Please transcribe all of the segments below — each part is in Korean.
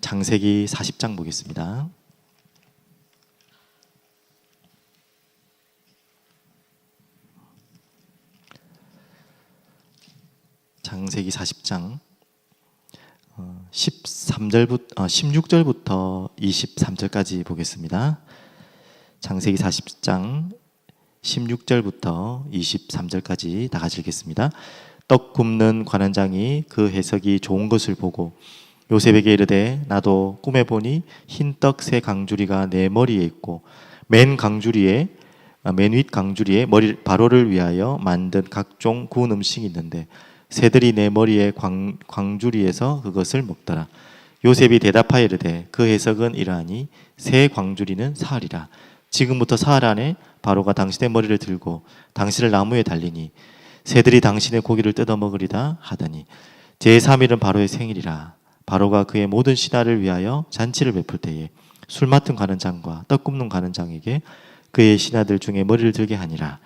창세기 40장 보겠습니다. 창세기 40장 16절부터 23절까지 보겠습니다. 창세기 40장 16절부터 23절까지 다 같이 읽겠습니다. 떡 굽는 관원장이 그 해석이 좋은 것을 보고 요셉에게 이르되 나도 꿈에 보니 흰떡 세 강주리가 내 머리에 있고 맨 윗 강주리에 바로를 위하여 만든 각종 구운 음식이 있는데 새들이 내 머리에 광주리에서 그것을 먹더라. 요셉이 대답하여 이르되 그 해석은 이러하니 새 광주리는 사흘이라. 지금부터 사흘 안에 바로가 당신의 머리를 들고 당신을 나무에 달리니 새들이 당신의 고기를 뜯어 먹으리다 하더니 제3일은 바로의 생일이라. 바로가 그의 모든 신하를 위하여 잔치를 베풀 때에 술 맡은 관원장과 떡 굽는 관원장에게 그의 신하들 중에 머리를 들게 하니라.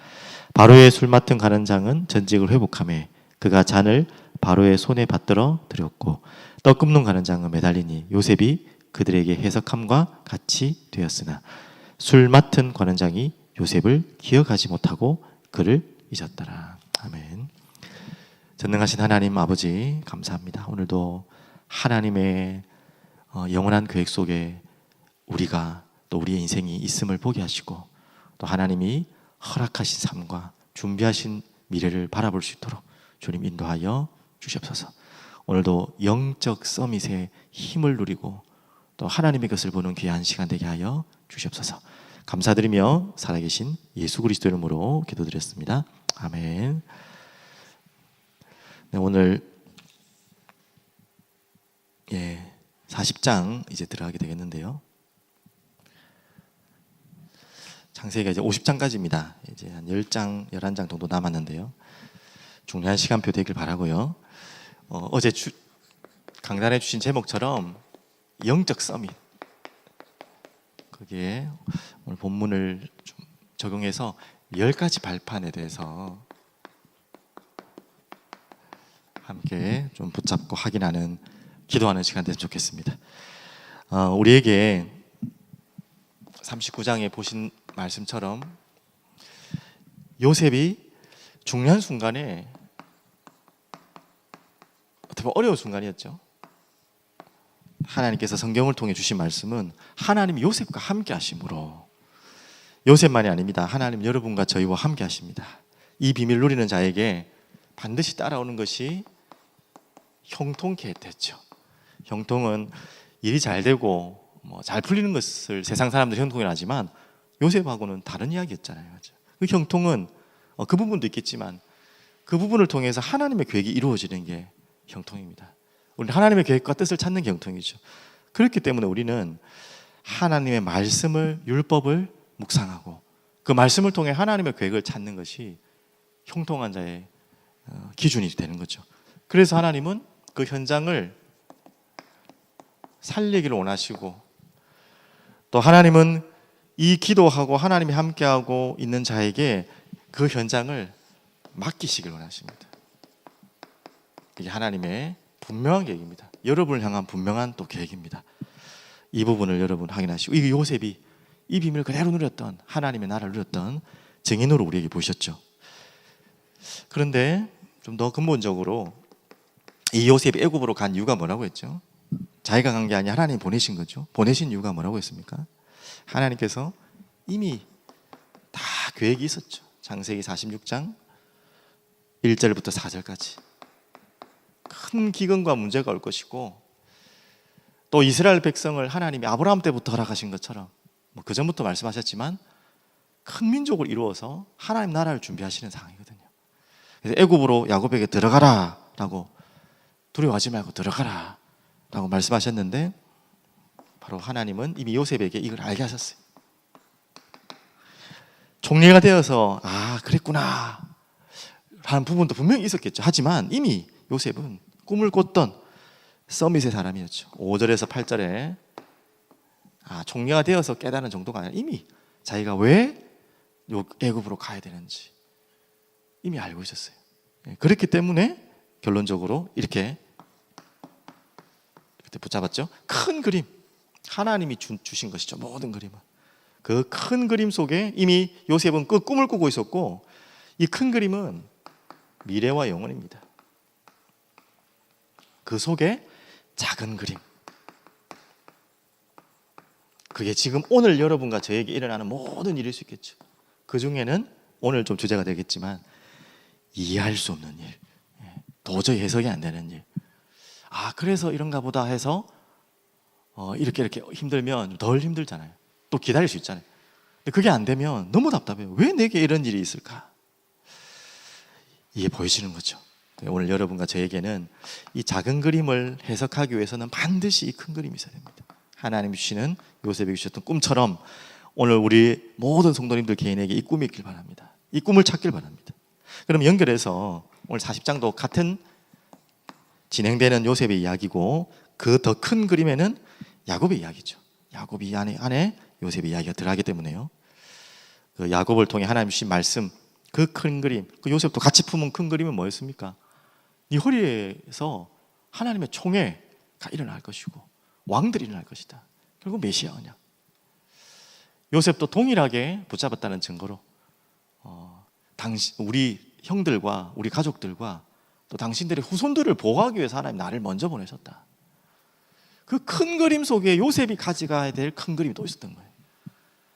바로의 술 맡은 관원장은 전직을 회복하며 그가 잔을 바로의 손에 받들어 드렸고 떡 굽는 관원장은 매달리니 요셉이 그들에게 해석함과 같이 되었으나 술 맡은 관원장이 요셉을 기억하지 못하고 그를 잊었더라. 아멘. 전능하신 하나님 아버지 감사합니다. 오늘도 하나님의 영원한 계획 속에 우리가 또 우리의 인생이 있음을 보게 하시고 또 하나님이 허락하신 삶과 준비하신 미래를 바라볼 수 있도록 주님 인도하여 주시옵소서. 오늘도 영적 서밋의 힘을 누리고 또 하나님의 것을 보는 귀한 시간 되게 하여 주시옵소서. 감사드리며 살아계신 예수 그리스도 이름으로 기도드렸습니다. 아멘. 네, 오늘 40장 이제 들어가게 되겠는데요. 창세기가 이제 50장까지입니다. 이제 한 10장, 11장 정도 남았는데요. 중요한 시간표 되길 바라고요. 어제 강단해 주신 제목처럼 영적 서밋, 거기에 오늘 본문을 좀 적용해서 10가지 발판에 대해서 함께 좀 붙잡고 확인하는 기도하는 시간 됐으면 좋겠습니다. 우리에게 39장에 보신 말씀처럼 요셉이 중요한 순간에 어떻게 보면 어려운 순간이었죠. 하나님께서 성경을 통해 주신 말씀은 하나님이 요셉과 함께 하심으로, 요셉만이 아닙니다. 하나님 여러분과 저희와 함께 하십니다. 이 비밀 누리는 자에게 반드시 따라오는 것이 형통케 됐죠. 형통은 일이 잘 되고 잘 풀리는 것을 세상 사람들이 형통이라 하지만 요셉하고는 다른 이야기였잖아요. 맞죠? 그 형통은 그 부분도 있겠지만 그 부분을 통해서 하나님의 계획이 이루어지는 게 형통입니다. 우리는 하나님의 계획과 뜻을 찾는 게 형통이죠. 그렇기 때문에 우리는 하나님의 말씀을, 율법을 묵상하고 그 말씀을 통해 하나님의 계획을 찾는 것이 형통한 자의 기준이 되는 거죠. 그래서 하나님은 그 현장을 살리기를 원하시고 또 하나님은 이 기도하고 하나님이 함께하고 있는 자에게 그 현장을 맡기시길 원하십니다. 이게 하나님의 분명한 계획입니다. 여러분을 향한 분명한 또 계획입니다. 이 부분을 여러분 확인하시고, 이 요셉이 이 비밀을 그대로 누렸던, 하나님의 나라를 누렸던 증인으로 우리에게 보셨죠. 그런데 좀 더 근본적으로 이 요셉이 애굽으로 간 이유가 뭐라고 했죠? 자기가 간 게 아니라 하나님이 보내신 거죠. 보내신 이유가 뭐라고 했습니까? 하나님께서 이미 다 계획이 있었죠. 창세기 46장 1절부터 4절까지 큰 기근과 문제가 올 것이고 또 이스라엘 백성을 하나님이 아브라함 때부터 허락하신 것처럼 그 전부터 말씀하셨지만 큰 민족을 이루어서 하나님 나라를 준비하시는 상황이거든요. 그래서 애굽으로 야곱에게 들어가라 라고, 두려워하지 말고 들어가라 라고 말씀하셨는데 바로 하나님은 이미 요셉에게 이걸 알게 하셨어요. 총리가 되어서 그랬구나 하는 부분도 분명히 있었겠죠. 하지만 이미 요셉은 꿈을 꿨던 서밋의 사람이었죠. 5절에서 8절에 총리가 되어서 깨달은 정도가 아니라 이미 자기가 왜 애굽으로 가야 되는지 이미 알고 있었어요. 그렇기 때문에 결론적으로 이렇게 그때 붙잡았죠. 큰 그림, 하나님이 주신 것이죠. 모든 그림은. 그 큰 그림 속에 이미 요셉은 그 꿈을 꾸고 있었고, 이 큰 그림은 미래와 영원입니다. 그 속에 작은 그림, 그게 지금 오늘 여러분과 저에게 일어나는 모든 일일 수 있겠죠. 그 중에는 오늘 좀 주제가 되겠지만 이해할 수 없는 일, 도저히 해석이 안 되는 일. 그래서 이런가 보다 해서 이렇게 힘들면 덜 힘들잖아요. 또 기다릴 수 있잖아요. 근데 그게 안 되면 너무 답답해요. 왜 내게 이런 일이 있을까? 이게 보여지는 거죠. 오늘 여러분과 저에게는 이 작은 그림을 해석하기 위해서는 반드시 이 큰 그림이 있어야 됩니다. 하나님 주시는, 요셉이 주셨던 꿈처럼 오늘 우리 모든 성도님들 개인에게 이 꿈이 있길 바랍니다. 이 꿈을 찾길 바랍니다. 그럼 연결해서 오늘 40장도 같은 진행되는 요셉의 이야기고, 그 더 큰 그림에는 야곱의 이야기죠. 야곱이 안에 요셉의 이야기가 들어가기 때문에요. 그 야곱을 통해 하나님 주신 말씀, 그 큰 그림, 그 요셉도 같이 품은 큰 그림은 뭐였습니까? 네 허리에서 하나님의 총회가 일어날 것이고 왕들이 일어날 것이다. 결국 메시아 언약. 요셉도 동일하게 붙잡았다는 증거로 우리 형들과 우리 가족들과 또 당신들의 후손들을 보호하기 위해서 하나님 나를 먼저 보내셨다. 그 큰 그림 속에 요셉이 가져가야 될 큰 그림이 또 있었던 거예요.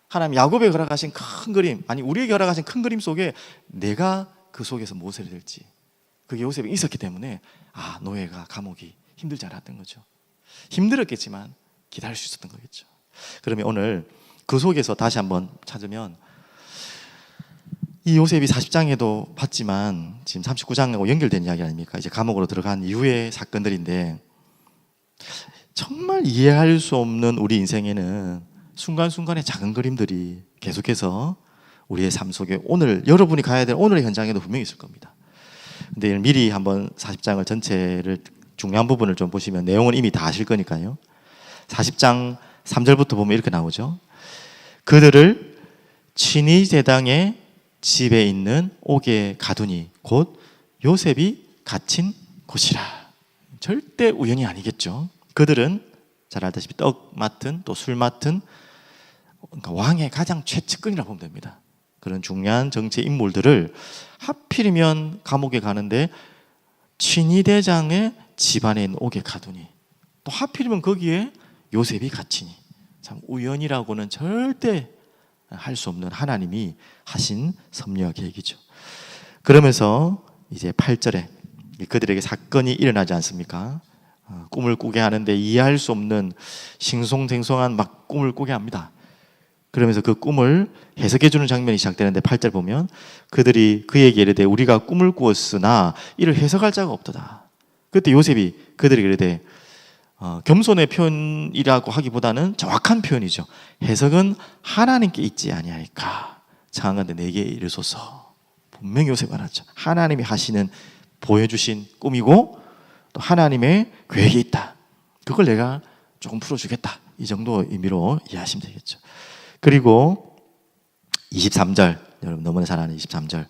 하나님 야곱에게 허락하신 큰 그림, 우리에게 허락하신 큰 그림 속에 내가 그 속에서 무엇을 해야 될지, 그게 요셉이 있었기 때문에 노예가, 감옥이 힘들지 않았던 거죠. 힘들었겠지만 기다릴 수 있었던 거겠죠. 그러면 오늘 그 속에서 다시 한번 찾으면, 이 요셉이 40장에도 봤지만 지금 39장하고 연결된 이야기 아닙니까? 이제 감옥으로 들어간 이후의 사건들인데, 정말 이해할 수 없는 우리 인생에는 순간순간의 작은 그림들이 계속해서 우리의 삶 속에 오늘 여러분이 가야 될 오늘의 현장에도 분명히 있을 겁니다. 근데 미리 한번 40장을 전체를 중요한 부분을 좀 보시면 내용은 이미 다 아실 거니까요. 40장 3절부터 보면 이렇게 나오죠. 그들을 친위 제당의 집에 있는 옥에 가두니 곧 요셉이 갇힌 곳이라. 절대 우연이 아니겠죠. 그들은 잘 알다시피 떡 맡은, 또 술 맡은, 그러니까 왕의 가장 최측근이라고 보면 됩니다. 그런 중요한 정치 인물들을 하필이면 감옥에 가는데 친위대장의 집안에 있는 옥에 가두니, 또 하필이면 거기에 요셉이 갇히니, 참 우연이라고는 절대 할 수 없는 하나님이 하신 섭리와 계획이죠. 그러면서 이제 8절에 그들에게 사건이 일어나지 않습니까? 꿈을 꾸게 하는데 이해할 수 없는 싱송생송한 막 꿈을 꾸게 합니다. 그러면서 그 꿈을 해석해 주는 장면이 시작되는데 8절 보면 그들이 그에게 이르되 우리가 꿈을 꾸었으나 이를 해석할 자가 없도다. 그때 요셉이 그들에게 이르되 겸손의 표현이라고 하기보다는 정확한 표현이죠. 해석은 하나님께 있지 아니하니까 장한데 내게 이르소서. 분명히 요셉이 알았죠. 하나님이 하시는 보여주신 꿈이고 또 하나님의 계획이 있다. 그걸 내가 조금 풀어주겠다. 이 정도 의미로 이해하시면 되겠죠. 그리고 23절, 여러분 너무나 잘 아는 23절.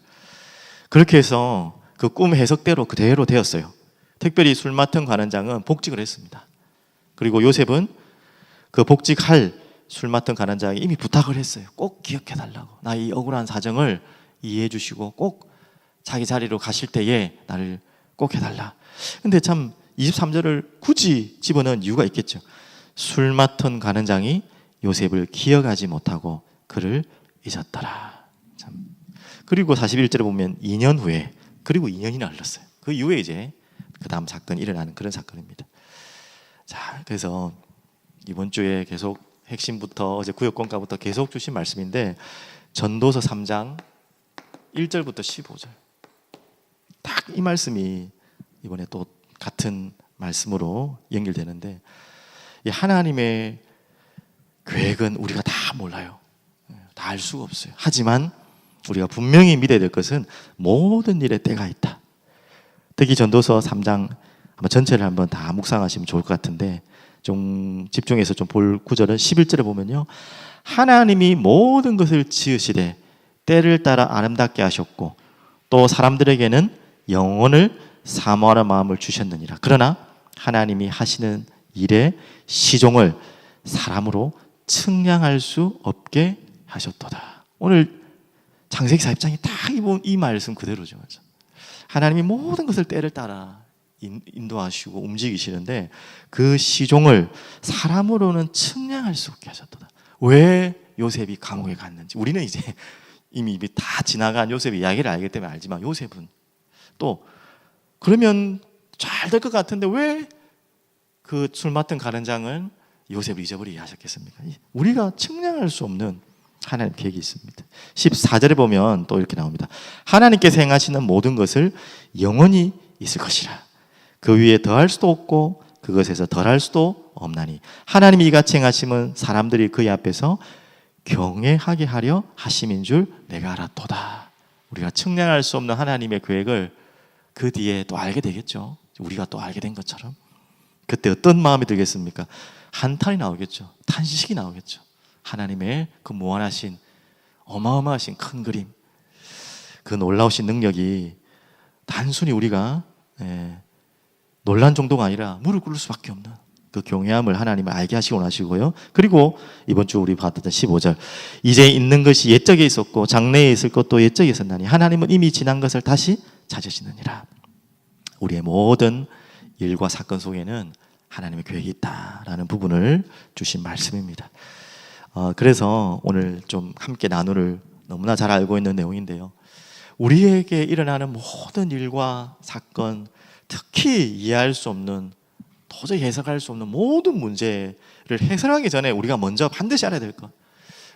그렇게 해서 그 꿈 해석대로 그대로 되었어요. 특별히 술 맡은 관원장은 복직을 했습니다. 그리고 요셉은 그 복직할 술 맡은 관원장이 이미 부탁을 했어요. 꼭 기억해달라고. 나 이 억울한 사정을 이해해 주시고 꼭 자기 자리로 가실 때에 나를 꼭 해달라. 근데 참 23절을 굳이 집어넣은 이유가 있겠죠. 술 맡은 관원장이 요셉을 기억하지 못하고 그를 잊었더라. 참. 그리고 41절에 보면 2년 후에, 그리고 2년이나 흘렀어요. 그 이후에 이제 그 다음 사건이 일어나는 그런 사건입니다. 자, 그래서 이번 주에 계속 핵심부터 어제 구역권가부터 계속 주신 말씀인데 전도서 3장 1절부터 15절 딱 이 말씀이 이번에 또 같은 말씀으로 연결되는데, 이 하나님의 계획은 우리가 다 몰라요. 다 알 수가 없어요. 하지만 우리가 분명히 믿어야 될 것은 모든 일에 때가 있다. 특히 전도서 3장 한번 전체를 한번 다 묵상하시면 좋을 것 같은데 좀 집중해서 좀 볼 구절은 11절에 보면요. 하나님이 모든 것을 지으시되 때를 따라 아름답게 하셨고 또 사람들에게는 영혼을 사모하는 마음을 주셨느니라. 그러나 하나님이 하시는 일의 시종을 사람으로 측량할 수 없게 하셨도다. 오늘 창세기 4장이 딱 이 말씀 그대로죠. 하나님이 모든 것을 때를 따라 인도하시고 움직이시는데 그 시종을 사람으로는 측량할 수 없게 하셨도다. 왜 요셉이 감옥에 갔는지 우리는 이제 이미 다 지나간 요셉의 이야기를 알기 때문에 알지만, 요셉은 또 그러면 잘 될 것 같은데 왜 그 술 맡은 가련장은 요셉을 잊어버리게 하셨겠습니까? 우리가 측량할 수 없는 하나님 계획이 있습니다. 14절에 보면 또 이렇게 나옵니다. 하나님께서 행하시는 모든 것을 영원히 있을 것이라. 그 위에 더할 수도 없고 그것에서 덜할 수도 없나니 하나님이 이같이 행하심은 사람들이 그의 앞에서 경외하게 하려 하심인 줄 내가 알았도다. 우리가 측량할 수 없는 하나님의 계획을 그 뒤에 또 알게 되겠죠. 우리가 또 알게 된 것처럼. 그때 어떤 마음이 들겠습니까? 한탄이 나오겠죠. 탄식이 나오겠죠. 하나님의 그 무한하신 어마어마하신 큰 그림, 그 놀라우신 능력이 단순히 우리가 놀란 정도가 아니라 무릎 꿇을 수밖에 없는 그 경외함을 하나님을 알게 하시고 원하시고요. 그리고 이번 주 우리 봤던 15절, 이제 있는 것이 옛적에 있었고 장래에 있을 것도 옛적에 있었나니 하나님은 이미 지난 것을 다시 찾으시느니라. 우리의 모든 일과 사건 속에는 하나님의 계획이 있다라는 부분을 주신 말씀입니다. 그래서 오늘 좀 함께 나눌 너무나 잘 알고 있는 내용인데요. 우리에게 일어나는 모든 일과 사건, 특히 이해할 수 없는, 도저히 해석할 수 없는 모든 문제를 해설하기 전에 우리가 먼저 반드시 알아야 될 것,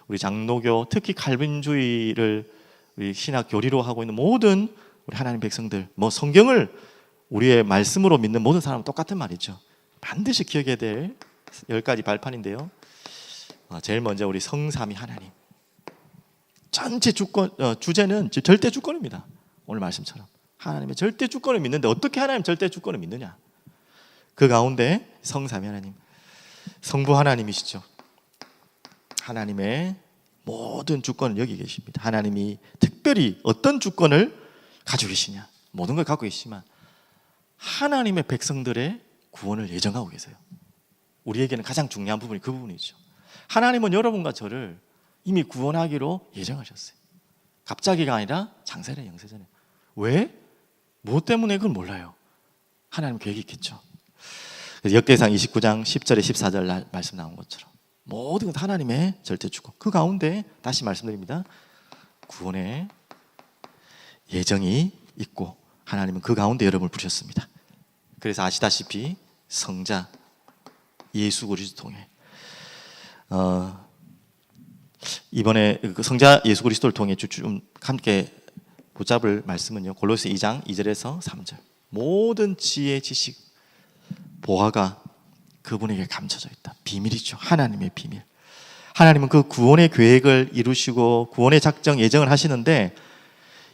우리 장로교, 특히 칼빈주의를 우리 신학 교리로 하고 있는 모든 우리 하나님 백성들, 성경을 우리의 말씀으로 믿는 모든 사람은 똑같은 말이죠. 반드시 기억해야 될 10가지 발판인데요. 제일 먼저 우리 성삼위 하나님, 전체 주제는 절대 주권입니다. 오늘 말씀처럼 하나님의 절대 주권을 믿는데 어떻게 하나님 절대 주권을 믿느냐? 그 가운데 성삼위 하나님, 성부 하나님이시죠. 하나님의 모든 주권을 여기 계십니다. 하나님이 특별히 어떤 주권을 가지고 계시냐? 모든 걸 갖고 계시지만 하나님의 백성들의 구원을 예정하고 계세요. 우리에게는 가장 중요한 부분이 그 부분이죠. 하나님은 여러분과 저를 이미 구원하기로 예정하셨어요. 갑자기가 아니라 장세전에, 영세전에. 왜? 무엇 때문에 그걸 몰라요. 하나님 계획이 있겠죠. 그래서 역대상 29장 10절에 14절 말씀 나온 것처럼 모든 것 하나님의 절대 주권, 그 가운데 다시 말씀드립니다, 구원의 예정이 있고 하나님은 그 가운데 여러분을 부르셨습니다. 그래서 아시다시피 성자 예수 그리스도 통해 이번에 그 성자 예수 그리스도를 통해 좀 함께 붙잡을 말씀은요, 골로새 2장 2절에서 3절. 모든 지혜, 지식, 보화가 그분에게 감춰져 있다. 비밀이죠. 하나님의 비밀. 하나님은 그 구원의 계획을 이루시고 구원의 작정, 예정을 하시는데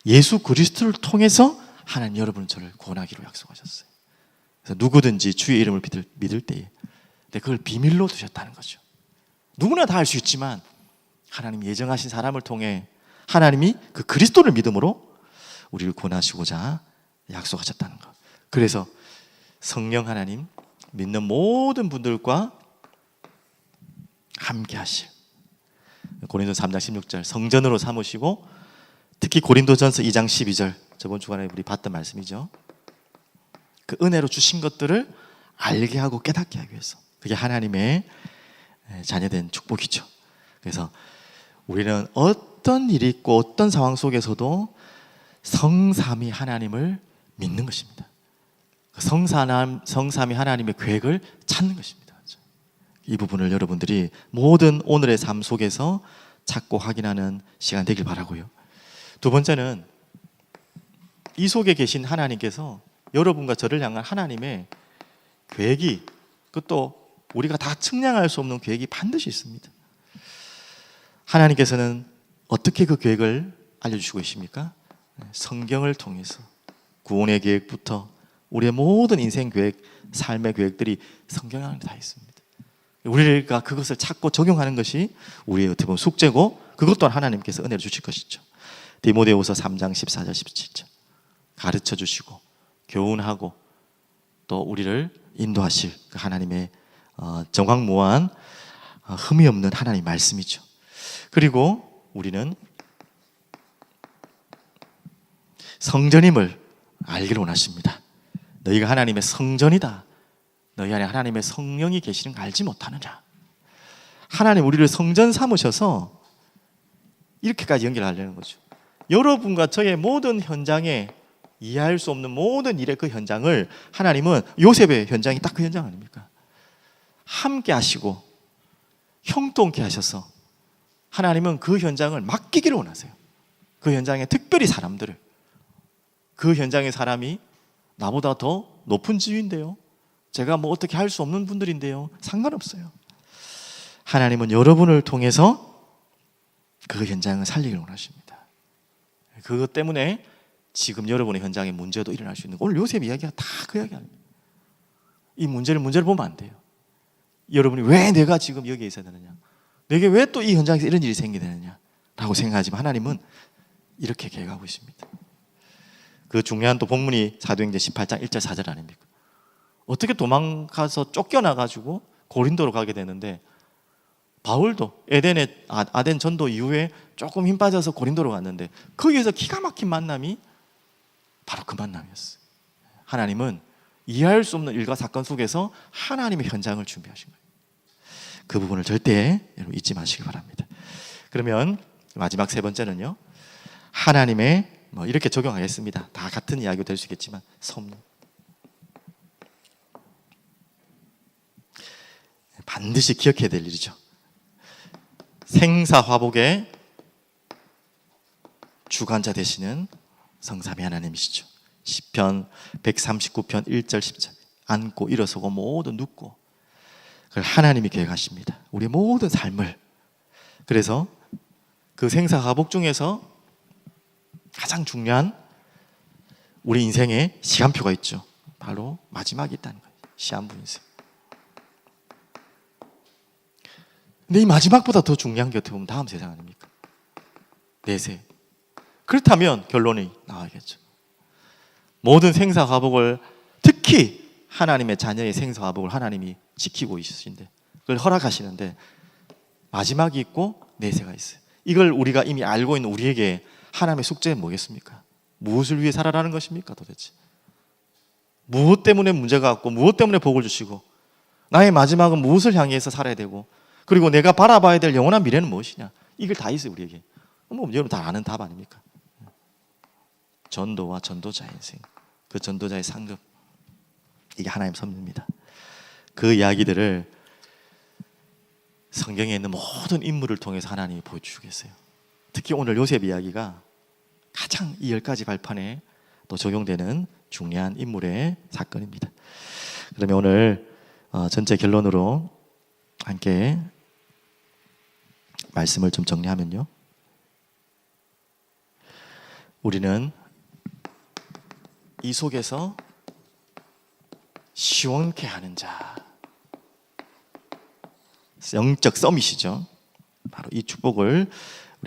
예수 그리스도를 통해서 하나님 여러분 저를 구원하기로 약속하셨어요. 그래서 누구든지 주의 이름을 믿을 때에 그걸 비밀로 두셨다는 거죠. 누구나 다 알 수 있지만 하나님 예정하신 사람을 통해 하나님이 그 그리스도를 믿음으로 우리를 구원하시고자 약속하셨다는 것. 그래서 성령 하나님, 믿는 모든 분들과 함께 하실, 고린도서 3장 16절 성전으로 삼으시고, 특히 고린도전서 2장 12절 저번 주간에 우리 봤던 말씀이죠. 그 은혜로 주신 것들을 알게 하고 깨닫게 하기 위해서, 그게 하나님의 자녀된 축복이죠. 그래서 우리는 어떤 일이 있고 어떤 상황 속에서도 성삼위 하나님을 믿는 것입니다. 성삼위 하나님의 계획을 찾는 것입니다. 이 부분을 여러분들이 모든 오늘의 삶 속에서 찾고 확인하는 시간 되길 바라고요. 두 번째는 이 속에 계신 하나님께서 여러분과 저를 향한 하나님의 계획이, 그것도 우리가 다 측량할 수 없는 계획이 반드시 있습니다. 하나님께서는 어떻게 그 계획을 알려주시고 계십니까? 성경을 통해서 구원의 계획부터 우리의 모든 인생 계획, 삶의 계획들이 성경 안에 다 있습니다. 우리가 그것을 찾고 적용하는 것이 우리의 어떻게 보면 숙제고, 그것 또한 하나님께서 은혜를 주실 것이죠. 디모데후서 3장 14절 17절 가르쳐 주시고 교훈하고 또 우리를 인도하실 그 하나님의 정확무한 흠이 없는 하나님 말씀이죠. 그리고 우리는 성전임을 알기를 원하십니다. 너희가 하나님의 성전이다. 너희 안에 하나님의 성령이 계시는 거 알지 못하느냐. 하나님 우리를 성전 삼으셔서 이렇게까지 연결하려는 거죠. 여러분과 저의 모든 현장에 이해할 수 없는 모든 일의 그 현장을 하나님은 요셉의 현장이 딱 그 현장 아닙니까? 함께 하시고 형통케 하셔서 하나님은 그 현장을 맡기기를 원하세요. 그 현장에 특별히 사람들을, 그 현장의 사람이 나보다 더 높은 지위인데요, 제가 뭐 어떻게 할 수 없는 분들인데요, 상관없어요. 하나님은 여러분을 통해서 그 현장을 살리기를 원하십니다. 그것 때문에 지금 여러분의 현장에 문제도 일어날 수 있는 거예요. 오늘 요셉 이야기가 다 그 이야기 아닙니다. 이 문제를 보면 안 돼요. 여러분이 왜 내가 지금 여기에 있어야 되느냐, 내게 왜 또 이 현장에서 이런 일이 생기게 되느냐 라고 생각하지만 하나님은 이렇게 계획하고 있습니다. 그 중요한 또 본문이 사도행전 18장 1절 4절 아닙니까? 어떻게 도망가서 쫓겨나가지고 고린도로 가게 되는데, 바울도 아덴 전도 이후에 조금 힘 빠져서 고린도로 갔는데 거기에서 기가 막힌 만남이 바로 그 만남이었어요. 하나님은 이해할 수 없는 일과 사건 속에서 하나님의 현장을 준비하신 거예요. 그 부분을 절대 여러분 잊지 마시기 바랍니다. 그러면 마지막 세 번째는요, 하나님의 이렇게 적용하겠습니다. 다 같은 이야기가 될 수 있겠지만 섭리. 반드시 기억해야 될 일이죠. 생사화복의 주관자 되시는 성삼위 하나님이시죠. 시편 139편 1절 10절 앉고 일어서고 모두 눕고, 그걸 하나님이 계획하십니다. 우리의 모든 삶을. 그래서 그 생사화복 중에서 가장 중요한 우리 인생의 시간표가 있죠. 바로 마지막이 있다는 거예요. 시한부 인생. 근데 이 마지막보다 더 중요한 게 어떻게 보면 다음 세상 아닙니까? 내세. 그렇다면 결론이 나와야겠죠. 모든 생사화복을, 특히 하나님의 자녀의 생사화복을 하나님이 지키고 있으신데, 그걸 허락하시는데 마지막이 있고 내세가 있어요. 이걸 우리가 이미 알고 있는 우리에게 하나님의 숙제는 뭐겠습니까? 무엇을 위해 살아라는 것입니까 도대체? 무엇 때문에 문제가 왔고 무엇 때문에 복을 주시고 나의 마지막은 무엇을 향해서 살아야 되고, 그리고 내가 바라봐야 될 영원한 미래는 무엇이냐, 이걸 다 있어요 우리에게. 여러분 다 아는 답 아닙니까? 전도와 전도자의 인생, 그 전도자의 상급, 이게 하나님 섭리입니다. 그 이야기들을 성경에 있는 모든 인물을 통해서 하나님이 보여주시겠어요. 특히 오늘 요셉 이야기가 가장 이 10가지 발판에 또 적용되는 중요한 인물의 사건입니다. 그러면 오늘 전체 결론으로 함께 말씀을 좀 정리하면요, 우리는 이 속에서 시원케 하는 자, 영적 서밋이죠. 바로 이 축복을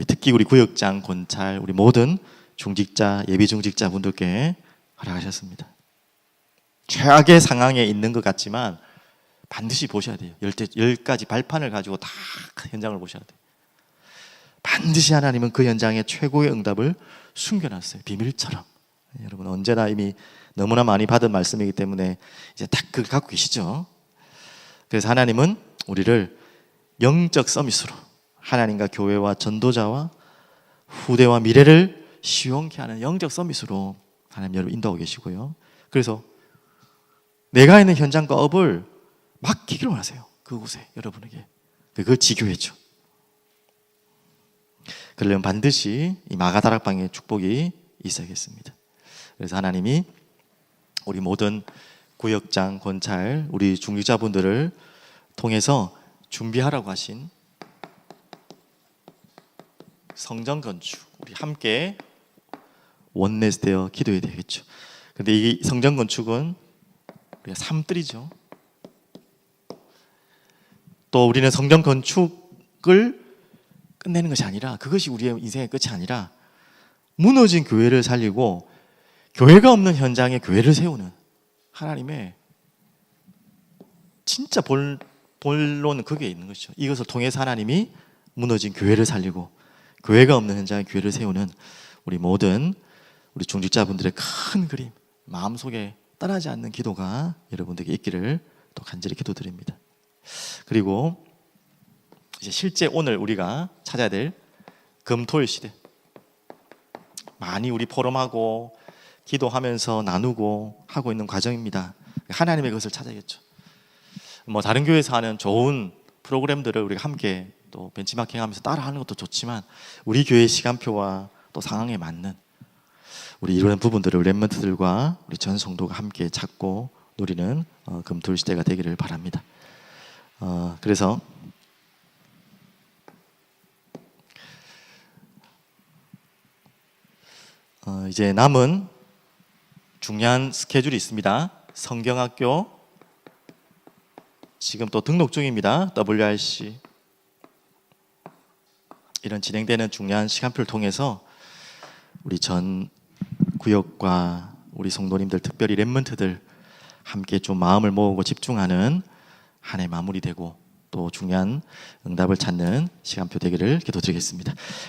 특히 우리 구역장, 권찰, 우리 모든 중직자, 예비 중직자 분들께 허락하셨습니다. 최악의 상황에 있는 것 같지만 반드시 보셔야 돼요. 10가지 발판을 가지고 다 현장을 보셔야 돼요. 반드시 하나님은 그 현장에 최고의 응답을 숨겨놨어요. 비밀처럼. 여러분 언제나 이미 너무나 많이 받은 말씀이기 때문에 이제 딱 그걸 갖고 계시죠. 그래서 하나님은 우리를 영적 서밋으로, 하나님과 교회와 전도자와 후대와 미래를 시원케 하는 영적 서밋으로 하나님 여러분 인도하고 계시고요. 그래서 내가 있는 현장과 업을 맡기기로 하세요. 그곳에 여러분에게. 그걸 지교회죠. 그러려면 반드시 이 마가다락방의 축복이 있어야겠습니다. 그래서 하나님이 우리 모든 구역장, 권찰, 우리 중직자분들을 통해서 준비하라고 하신 성전 건축, 우리 함께 원내스되어 기도해야 되겠죠. 근데 이 성전 건축은 우리가 삶들이죠. 또 우리는 성전 건축을 끝내는 것이 아니라, 그것이 우리의 인생의 끝이 아니라 무너진 교회를 살리고 교회가 없는 현장에 교회를 세우는 하나님의 진짜 본론은 그게 있는 것이죠. 이것을 통해서 하나님이 무너진 교회를 살리고 교회가 없는 현장에 교회를 세우는 우리 모든 우리 중직자분들의 큰 그림, 마음속에 떠나지 않는 기도가 여러분들에게 있기를 또 간절히 기도드립니다. 그리고 이제 실제 오늘 우리가 찾아야 될 금토일 시대, 많이 우리 포럼하고 기도하면서 나누고 하고 있는 과정입니다. 하나님의 것을 찾아야겠죠. 뭐 다른 교회에서 하는 좋은 프로그램들을 우리가 함께 또 벤치마킹하면서 따라하는 것도 좋지만 우리 교회의 시간표와 또 상황에 맞는 우리 이런 부분들을 렘넌트들과 우리 전 성도가 함께 찾고 누리는 금토일 시대가 되기를 바랍니다. 그래서 이제 남은 중요한 스케줄이 있습니다. 성경학교 지금 또 등록 중입니다. WRC 이런 진행되는 중요한 시간표를 통해서 우리 전 구역과 우리 성도님들, 특별히 렘넌트들 함께 좀 마음을 모으고 집중하는 한 해 마무리되고 또 중요한 응답을 찾는 시간표 되기를 기도드리겠습니다.